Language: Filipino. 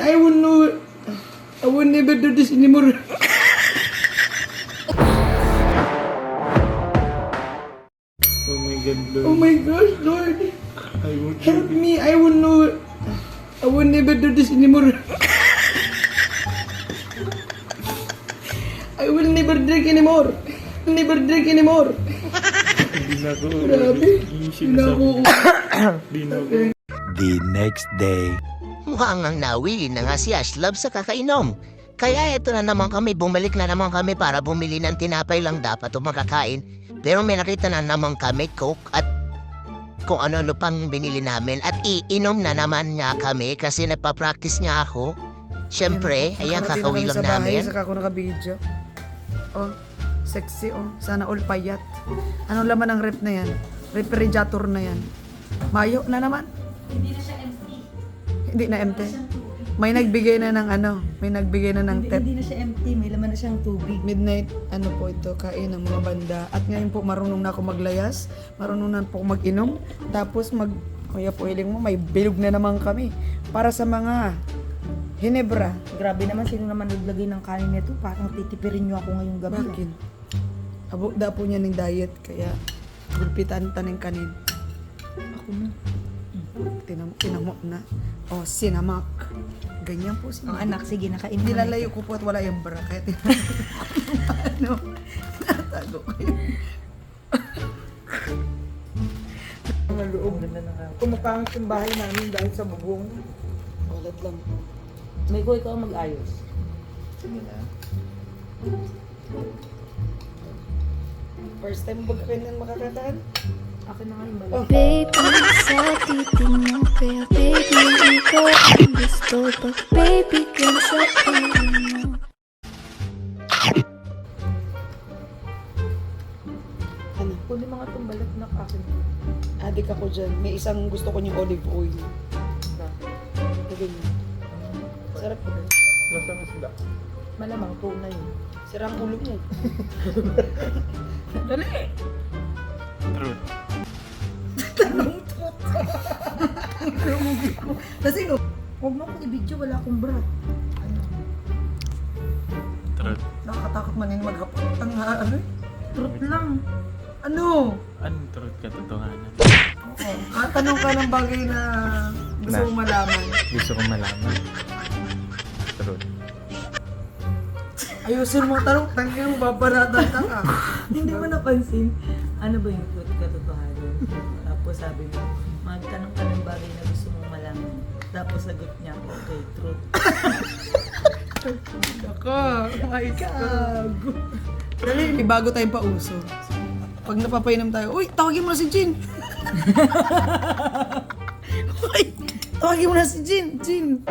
I won't know. I will never do this anymore. Oh my God, Lord. Oh my gosh, Lord. I won't do Help me. I won't know. I will never do this anymore. I will never drink anymore. Never drink anymore. Hindi na ako. Grabe. Hindi Hindi ako. Hindi na ako. The next day. Mukhang ang nawili na nga si Ashlab sa kakainom. Kaya eto na naman kami, bumalik na naman kami para bumili ng tinapay lang dapat o makakain. Pero may nakita na naman kami, Coke at kung ano-ano pang binili namin. At iinom na naman nga kami kasi nagpa-practice nga ako. Siyempre, ayan, kakawin lang namin. Saka ako nakabidyo. Oh, sexy oh. Sana all payat. Anong laman ng rep na yan? Refrigerator na yan. Mayo na naman. Hindi na siya empty. Hindi na empty. May nagbigay na ng ano, may nagbigay na ng tep. Hindi na siya empty, may laman na siyang tubig. Midnight, ano po ito, kain ng mga banda. At ngayon po, marunong na ako maglayas. Marunong na po mag-inom. Tapos kuya po, hiling mo, may bilog na naman kami. Para sa mga Hinebra. Grabe naman, sino naman naglagay ng kanin nito? Parang titipirin niyo ako ngayong gabi. Bakit? Abukda po niya ng diet, kaya gulpitan taneng kanin. Ako na. Tinamok na. O, sinamak. Ganyan po Ang anak, sige, nakain mo na Nilalayo ko po at wala yung bra. Kaya ano, natago ko yun. Mga loob. Kumapangit yung bahay namin dahil sa bubong. Walat lang. May ko ikaw mag-ayos. Sige na. First time ba kayo nang makakataan? Akin na nga yung balik. Baby, sa titingnan kaya baby, ikaw ang gusto. Pag baby, kung sa tingin mo. Ano? Kunin mga itong balat na akin. Adik ako dyan. May isang gusto ko niyang olive oil. Lagay niyo. Sarap ko. Nasa na sila? Malamang tunay yun. Sira ang ulo mo. Dali! Truth. Kasi no, Huwag mo akong i-video, wala akong bra. Ano? Truth. nakakatakot man yun maghapon. Ang ano eh? Truth lang. Ano? Anong truth katotohanan? Tanong ka ng bagay na gusto Na. mong malaman. Gusto ko malaman. Truth. Ayusin mo tanong, tangin mo, babaratan ka. Hindi mo napansin, ano ba yung truth katotohanan? Tapos sabi mo, magtanong ka ng bagay na gusto mong malaman. Tapos sagot niya, okay, truth. Ako, ayos ka. Dali, may bago tayong pauso. Pag napapainom tayo, uy, tawagin mo na si Jin. Uy, tawagin mo na si Jin. Jin.